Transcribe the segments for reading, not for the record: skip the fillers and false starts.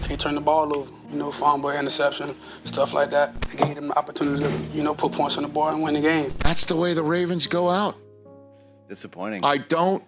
Can't turn the ball over, fumble, interception, stuff like that. It gave them the opportunity to, put points on the board and win the game. That's the way the Ravens go out. Disappointing. I don't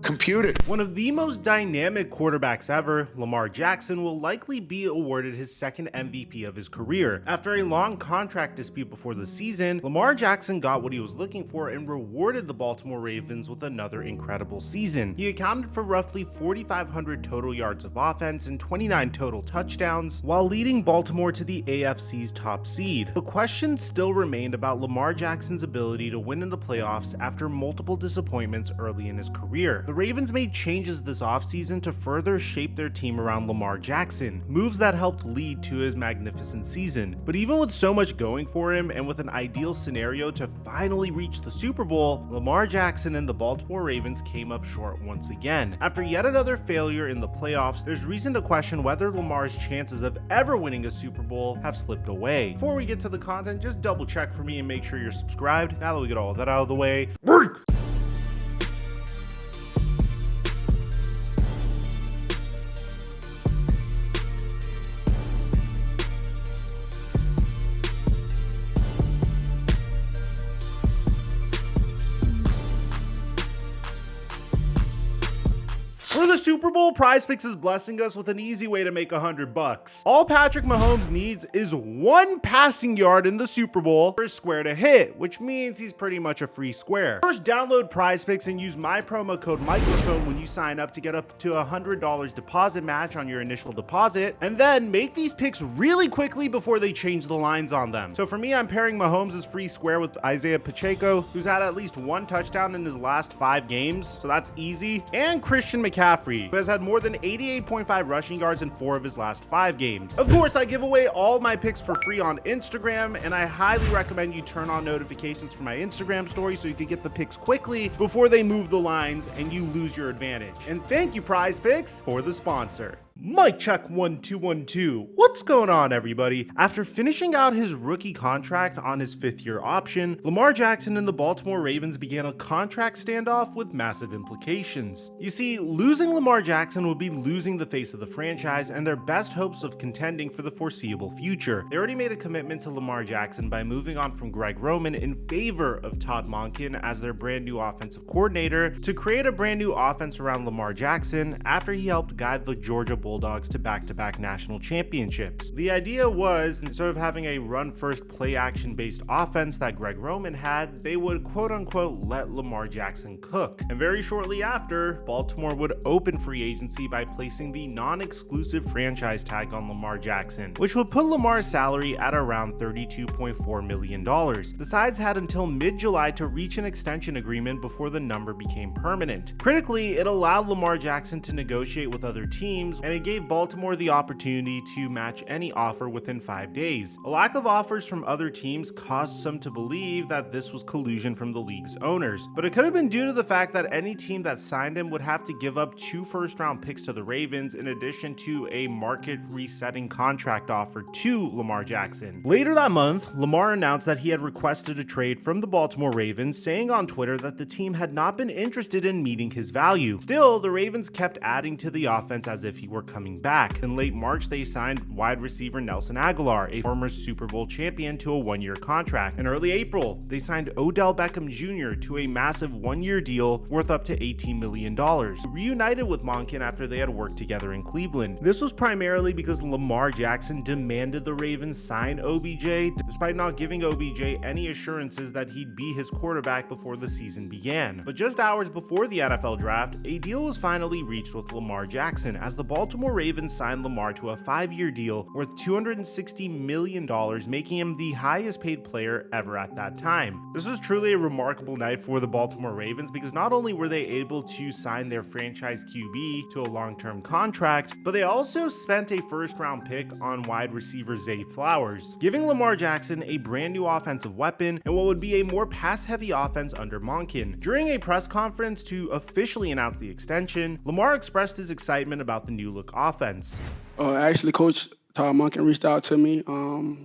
compute it. One of the most dynamic quarterbacks ever, Lamar Jackson will likely be awarded his second MVP of his career. After a long contract dispute before the season, Lamar Jackson got what he was looking for and rewarded the Baltimore Ravens with another incredible season. He accounted for roughly 4,500 total yards of offense and 29 total touchdowns, while leading Baltimore to the AFC's top seed. The question still remained about Lamar Jackson's ability to win in the playoffs after multiple disappointments early in his career. The Ravens made changes this offseason to further shape their team around Lamar Jackson, moves that helped lead to his magnificent season. But even with so much going for him and with an ideal scenario to finally reach the Super Bowl, Lamar Jackson and the Baltimore Ravens came up short once again. After yet another failure in the playoffs, there's reason to question whether Lamar's chances of ever winning a Super Bowl have slipped away. Before we get to the content, just double check for me and make sure you're subscribed. Now that we get all of that out of the way, for the Super Bowl, PrizePicks is blessing us with an easy way to make $100. All Patrick Mahomes needs is one passing yard in the Super Bowl for his square to hit, which means he's pretty much a free square. First, download PrizePicks and use my promo code Mikerophone when you sign up to get up to $100 deposit match on your initial deposit, and then make these picks really quickly before they change the lines on them. So for me, I'm pairing Mahomes' free square with Isaiah Pacheco, who's had at least one touchdown in his last 5 games, so that's easy, and Christian McCaffrey, who has had more than 88.5 rushing yards in 4 of his last 5 games. Of course, I give away all my picks for free on Instagram, and I highly recommend you turn on notifications for my Instagram story so you can get the picks quickly before they move the lines and you lose your advantage. And thank you, PrizePicks, for the sponsor. Mic check 1 2 1 2. What's going on, everybody? After finishing out his rookie contract on his 5th-year option, Lamar Jackson and the Baltimore Ravens began a contract standoff with massive implications. You see, losing Lamar Jackson would be losing the face of the franchise and their best hopes of contending for the foreseeable future. They already made a commitment to Lamar Jackson by moving on from Greg Roman in favor of Todd Monken as their brand new offensive coordinator to create a brand new offense around Lamar Jackson after he helped guide the Georgia Bulldogs to back-to-back national championships. The idea was, instead of having a run-first, play-action-based offense that Greg Roman had, they would quote-unquote let Lamar Jackson cook. And very shortly after, Baltimore would open free agency by placing the non-exclusive franchise tag on Lamar Jackson, which would put Lamar's salary at around $32.4 million. The sides had until mid-July to reach an extension agreement before the number became permanent. Critically, it allowed Lamar Jackson to negotiate with other teams, and it gave Baltimore the opportunity to match any offer within 5 days. A lack of offers from other teams caused some to believe that this was collusion from the league's owners, but it could have been due to the fact that any team that signed him would have to give up 2 first-round picks to the Ravens in addition to a market-resetting contract offer to Lamar Jackson. Later that month, Lamar announced that he had requested a trade from the Baltimore Ravens, saying on Twitter that the team had not been interested in meeting his value. Still, the Ravens kept adding to the offense as if he were coming back. In late March, they signed wide receiver Nelson Aguilar, a former Super Bowl champion, to a 1-year contract. In early April, they signed Odell Beckham Jr. to a massive 1-year deal worth up to $18 million. Reunited with Monken after they had worked together in Cleveland. This was primarily because Lamar Jackson demanded the Ravens sign OBJ, despite not giving OBJ any assurances that he'd be his quarterback before the season began. But just hours before the NFL draft, a deal was finally reached with Lamar Jackson, as the Baltimore Ravens signed Lamar to a 5-year deal worth $260 million, making him the highest paid player ever at that time. This was truly a remarkable night for the Baltimore Ravens because not only were they able to sign their franchise QB to a long-term contract, but they also spent a first-round pick on wide receiver Zay Flowers, giving Lamar Jackson a brand new offensive weapon and what would be a more pass-heavy offense under Monken. During a press conference to officially announce the extension, Lamar expressed his excitement about the new look offense. Actually, Coach Todd Monken reached out to me.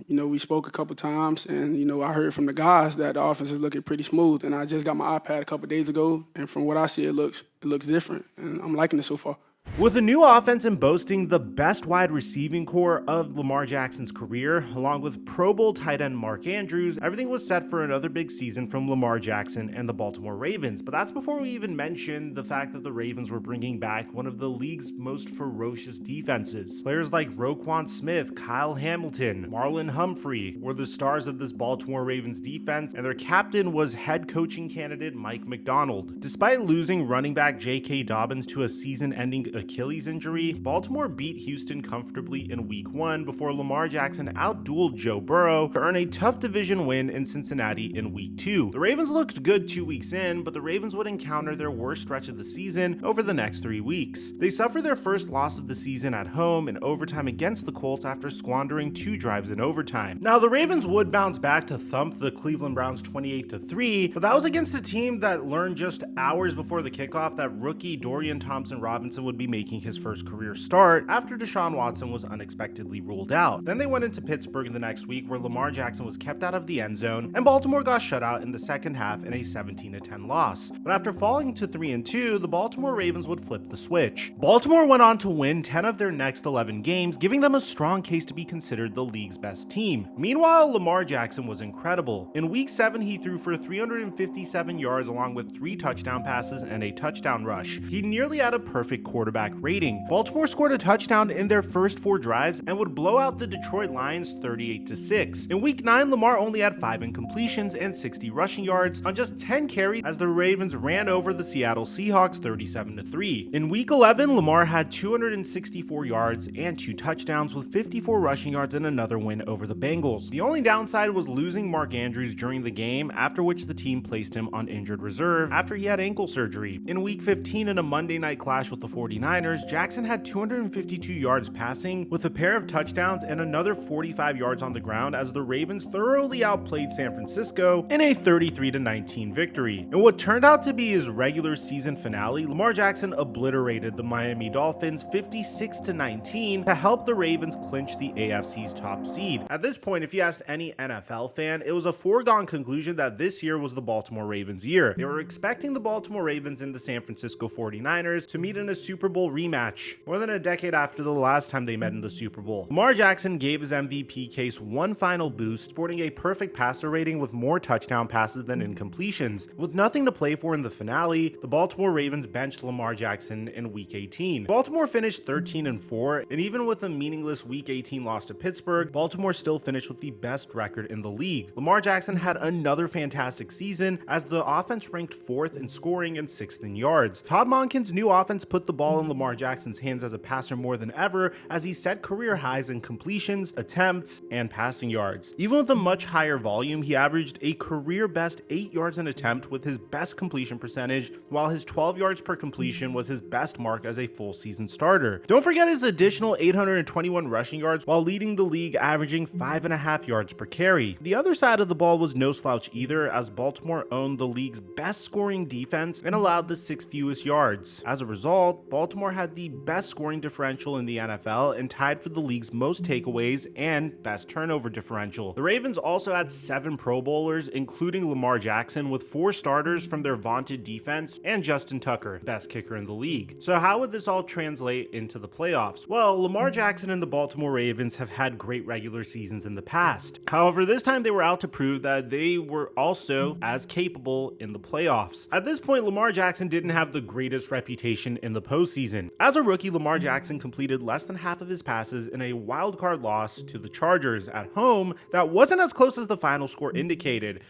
We spoke a couple times, and, I heard from the guys that the offense is looking pretty smooth. And I just got my iPad a couple days ago, and from what I see, it looks different, and I'm liking it so far. With a new offense and boasting the best wide receiving core of Lamar Jackson's career, along with Pro Bowl tight end Mark Andrews, everything was set for another big season from Lamar Jackson and the Baltimore Ravens. But that's before we even mention the fact that the Ravens were bringing back one of the league's most ferocious defenses. Players like Roquan Smith, Kyle Hamilton, Marlon Humphrey were the stars of this Baltimore Ravens defense, and their captain was head coaching candidate Mike Macdonald. Despite losing running back J.K. Dobbins to a season-ending Achilles injury, Baltimore beat Houston comfortably in Week 1 before Lamar Jackson outdueled Joe Burrow to earn a tough division win in Cincinnati in Week 2. The Ravens looked good 2 weeks in, but the Ravens would encounter their worst stretch of the season over the next 3 weeks. They suffered their first loss of the season at home in overtime against the Colts after squandering 2 drives in overtime. Now, the Ravens would bounce back to thump the Cleveland Browns 28-3, but that was against a team that learned just hours before the kickoff that rookie Dorian Thompson-Robinson would be making his first career start after Deshaun Watson was unexpectedly ruled out. Then they went into Pittsburgh the next week where Lamar Jackson was kept out of the end zone and Baltimore got shut out in the second half in a 17-10 loss. But after falling to 3-2, the Baltimore Ravens would flip the switch. Baltimore went on to win 10 of their next 11 games, giving them a strong case to be considered the league's best team. Meanwhile, Lamar Jackson was incredible. In Week 7, he threw for 357 yards along with 3 touchdown passes and a touchdown rush. He nearly had a perfect quarterback rating. Baltimore scored a touchdown in their first 4 drives and would blow out the Detroit Lions 38-6. In Week 9, Lamar only had 5 incompletions and 60 rushing yards on just 10 carries as the Ravens ran over the Seattle Seahawks 37-3. In Week 11, Lamar had 264 yards and 2 touchdowns with 54 rushing yards and another win over the Bengals. The only downside was losing Mark Andrews during the game, after which the team placed him on injured reserve after he had ankle surgery. In Week 15, in a Monday night clash with the 49ers, Jackson had 252 yards passing with a pair of touchdowns and another 45 yards on the ground as the Ravens thoroughly outplayed San Francisco in a 33-19 victory. In what turned out to be his regular season finale, Lamar Jackson obliterated the Miami Dolphins 56-19 to help the Ravens clinch the AFC's top seed. At this point, if you asked any NFL fan, it was a foregone conclusion that this year was the Baltimore Ravens' year. They were expecting the Baltimore Ravens and the San Francisco 49ers to meet in a Super Bowl rematch more than a decade after the last time they met in the Super Bowl. Lamar Jackson gave his MVP case one final boost, sporting a perfect passer rating with more touchdown passes than incompletions. With nothing to play for in the finale, the Baltimore Ravens benched Lamar Jackson in Week 18. Baltimore finished 13-4, and even with a meaningless Week 18 loss to Pittsburgh, Baltimore still finished with the best record in the league. Lamar Jackson had another fantastic season as the offense ranked 4th in scoring and 6th in yards. Todd Monken's new offense put the ball in Lamar Jackson's hands as a passer more than ever as he set career highs in completions, attempts, and passing yards. Even with a much higher volume, he averaged a career best 8 yards an attempt with his best completion percentage, while his 12 yards per completion was his best mark as a full season starter. Don't forget his additional 821 rushing yards while leading the league, averaging 5.5 yards per carry. The other side of the ball was no slouch either, as Baltimore owned the league's best scoring defense and allowed the 6th fewest yards. As a result, Baltimore had the best scoring differential in the NFL and tied for the league's most takeaways and best turnover differential. The Ravens also had 7 Pro Bowlers, including Lamar Jackson, with 4 starters from their vaunted defense and Justin Tucker, best kicker in the league. So how would this all translate into the playoffs? Well, Lamar Jackson and the Baltimore Ravens have had great regular seasons in the past. However, this time they were out to prove that they were also as capable in the playoffs. At this point, Lamar Jackson didn't have the greatest reputation in the postseason. As a rookie, Lamar Jackson completed less than half of his passes in a wildcard loss to the Chargers at home that wasn't as close as the final score indicated.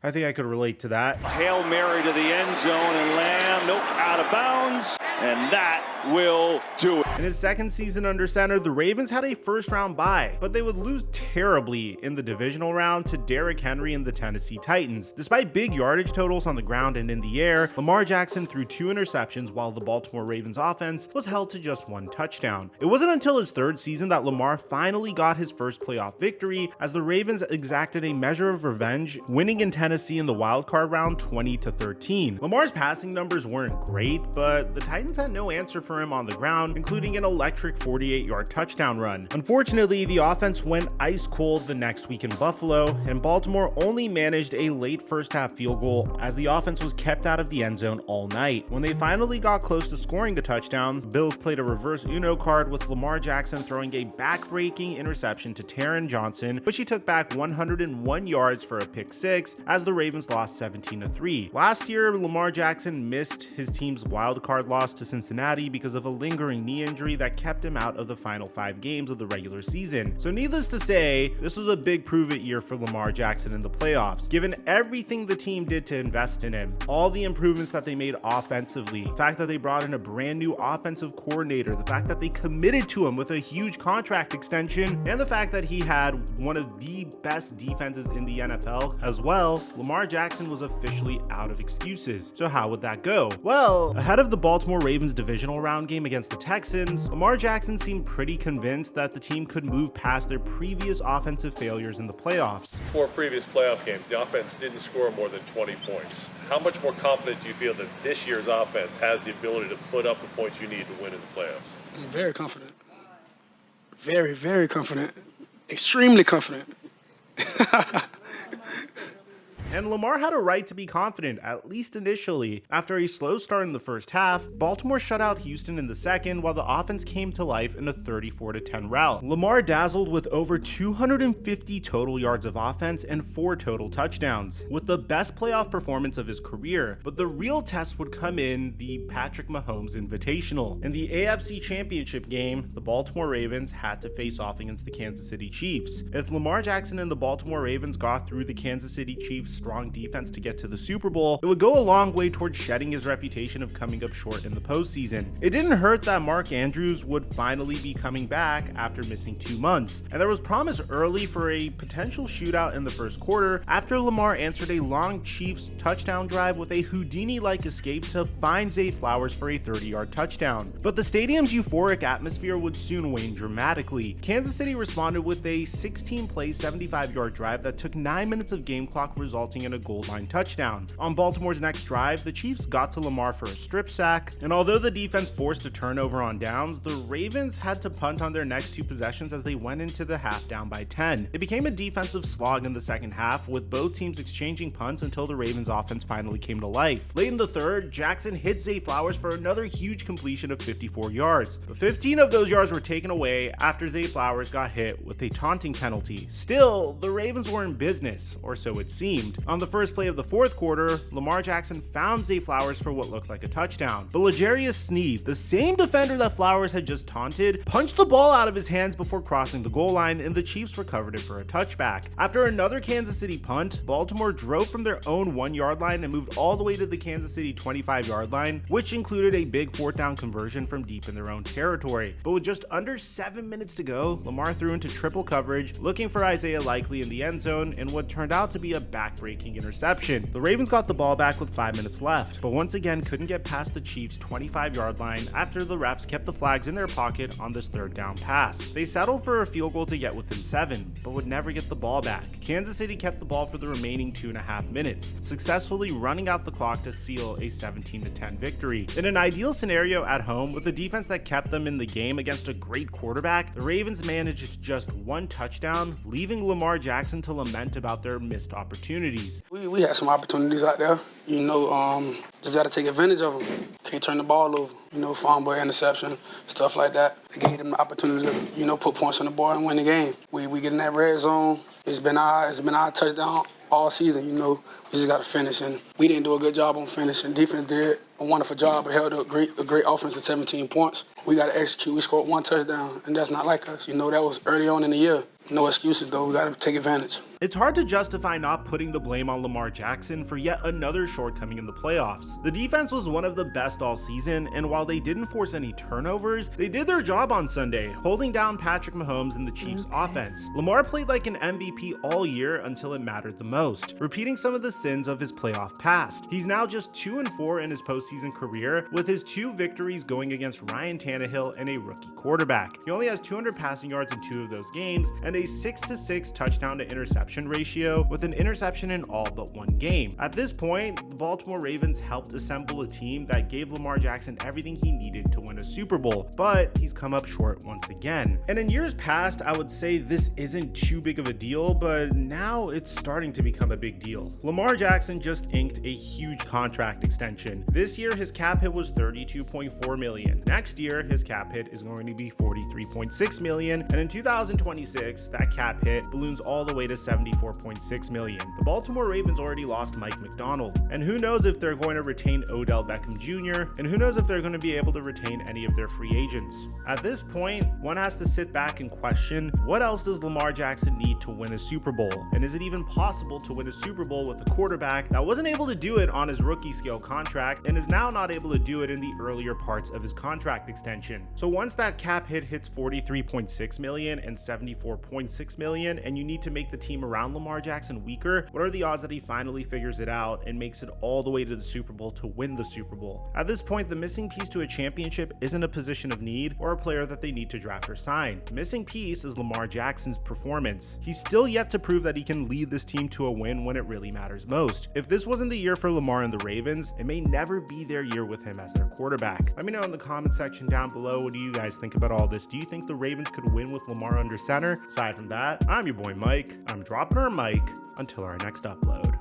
I think I could relate to that. Hail Mary to the end zone and Lamb, nope, out of bounds, and that will do it. In his second season under center, the Ravens had a first-round bye, but they would lose terribly in the divisional round to Derrick Henry and the Tennessee Titans. Despite big yardage totals on the ground and in the air, Lamar Jackson threw 2 interceptions while the Baltimore Ravens offense was held to just 1 touchdown. It wasn't until his 3rd season that Lamar finally got his first playoff victory as the Ravens exacted a measure of revenge, winning in Tennessee in the wildcard round 20-13. Lamar's passing numbers weren't great, but the Titans had no answer for him on the ground, including including an electric 48-yard touchdown run. Unfortunately, the offense went ice cold the next week in Buffalo, and Baltimore only managed a late first half field goal as the offense was kept out of the end zone all night. When they finally got close to scoring a touchdown, the Bills played a reverse Uno card with Lamar Jackson throwing a back-breaking interception to Taron Johnson, which he took back 101 yards for a pick six as the Ravens lost 17-3. Last year, Lamar Jackson missed his team's wildcard loss to Cincinnati because of a lingering knee injury that kept him out of the final 5 games of the regular season. So needless to say, this was a big prove-it year for Lamar Jackson in the playoffs, given everything the team did to invest in him, all the improvements that they made offensively, the fact that they brought in a brand new offensive coordinator, the fact that they committed to him with a huge contract extension, and the fact that he had one of the best defenses in the NFL as well. Lamar Jackson was officially out of excuses. So how would that go? Well, ahead of the Baltimore Ravens divisional round game against the Texans, Lamar Jackson seemed pretty convinced that the team could move past their previous offensive failures in the playoffs. 4 previous playoff games, the offense didn't score more than 20 points. How much more confident do you feel that this year's offense has the ability to put up the points you need to win in the playoffs? I'm very confident. Very, very confident. Extremely confident. And Lamar had a right to be confident, at least initially. After a slow start in the first half, Baltimore shut out Houston in the second while the offense came to life in a 34-10 rout. Lamar dazzled with over 250 total yards of offense and 4 total touchdowns, with the best playoff performance of his career. But the real test would come in the Patrick Mahomes Invitational. In the AFC Championship game, the Baltimore Ravens had to face off against the Kansas City Chiefs. If Lamar Jackson and the Baltimore Ravens got through the Kansas City Chiefs' strong defense to get to the Super Bowl, it would go a long way towards shedding his reputation of coming up short in the postseason. It didn't hurt that Mark Andrews would finally be coming back after missing 2 months, and there was promise early for a potential shootout in the first quarter after Lamar answered a long Chiefs touchdown drive with a Houdini-like escape to find Zay Flowers for a 30-yard touchdown. But the stadium's euphoric atmosphere would soon wane dramatically. Kansas City responded with a 16-play, 75-yard drive that took 9 minutes of game clock, resulting in a goal line touchdown. On Baltimore's next drive, the Chiefs got to Lamar for a strip sack, and although the defense forced a turnover on downs, the Ravens had to punt on their next 2 possessions as they went into the half down by 10. It became a defensive slog in the second half, with both teams exchanging punts until the Ravens offense finally came to life. Late in the third, Jackson hit Zay Flowers for another huge completion of 54 yards, but 15 of those yards were taken away after Zay Flowers got hit with a taunting penalty. Still, the Ravens were in business, or so it seemed. On the first play of the fourth quarter, Lamar Jackson found Zay Flowers for what looked like a touchdown, but L'Jarius Sneed, the same defender that Flowers had just taunted, punched the ball out of his hands before crossing the goal line, and the Chiefs recovered it for a touchback. After another Kansas City punt, Baltimore drove from their own 1-yard line and moved all the way to the Kansas City 25-yard line, which included a big 4th down conversion from deep in their own territory. But with just under 7 minutes to go, Lamar threw into triple coverage, looking for Isaiah Likely in the end zone in what turned out to be a back-breaking interception. The Ravens got the ball back with 5 minutes left, but once again couldn't get past the Chiefs' 25-yard line after the refs kept the flags in their pocket on this 3rd down pass. They settled for a field goal to get within 7, but would never get the ball back. Kansas City kept the ball for the remaining 2.5 minutes, successfully running out the clock to seal a 17-10 victory. In an ideal scenario at home, with a defense that kept them in the game against a great quarterback, the Ravens managed just 1 touchdown, leaving Lamar Jackson to lament about their missed opportunities. We had some opportunities out there. Just got to take advantage of them. Can't turn the ball over. Fumble, interception, stuff like that. They gave them the opportunity to, put points on the board and win the game. We get in that red zone. It's been our touchdown all season. We just got to finish, and we didn't do a good job on finishing. Defense did a wonderful job, but held a great offense at 17 points. We got to execute. We scored 1 touchdown, and that's not like us. That was early on in the year. No excuses, though. We got to take advantage. It's hard to justify not putting the blame on Lamar Jackson for yet another shortcoming in the playoffs. The defense was one of the best all season, and while they didn't force any turnovers, they did their job on Sunday, holding down Patrick Mahomes and the Chiefs' offense. Lamar played like an MVP all year until it mattered the most, repeating some of the sins of his playoff past. He's now just 2-4 in his postseason career, with his 2 victories going against Ryan Tannehill Tannehill and a rookie quarterback. He only has 200 passing yards in 2 of those games and a 6-to-6 touchdown to interception ratio, with an interception in all but 1 game. At this point, the Baltimore Ravens helped assemble a team that gave Lamar Jackson everything he needed to win a Super Bowl, but he's come up short once again. And in years past, I would say this isn't too big of a deal, but now it's starting to become a big deal. Lamar Jackson just inked a huge contract extension. This year, his cap hit was $32.4 million. Next year, his cap hit is going to be $43.6 million, and in 2026, that cap hit balloons all the way to $74.6 million. The Baltimore Ravens already lost Mike McDonald, and who knows if they're going to retain Odell Beckham Jr., and who knows if they're going to be able to retain any of their free agents. At this point, one has to sit back and question, what else does Lamar Jackson need to win a Super Bowl? And is it even possible to win a Super Bowl with a quarterback that wasn't able to do it on his rookie scale contract and is now not able to do it in the earlier parts of his contract extension? So once that cap hit hits $43.6 million and $74.6 million, and you need to make the team around Lamar Jackson weaker, what are the odds that he finally figures it out and makes it all the way to the Super Bowl to win the Super Bowl? At this point, the missing piece to a championship isn't a position of need or a player that they need to draft or sign. The missing piece is Lamar Jackson's performance. He's still yet to prove that he can lead this team to a win when it really matters most. If this wasn't the year for Lamar and the Ravens, it may never be their year with him as their quarterback. Let me know in the comment section down below, what do you guys think about all this? Do you think the Ravens could win with Lamar under center? Aside from that, I'm your boy Mike. I'm dropping our mic until our next upload.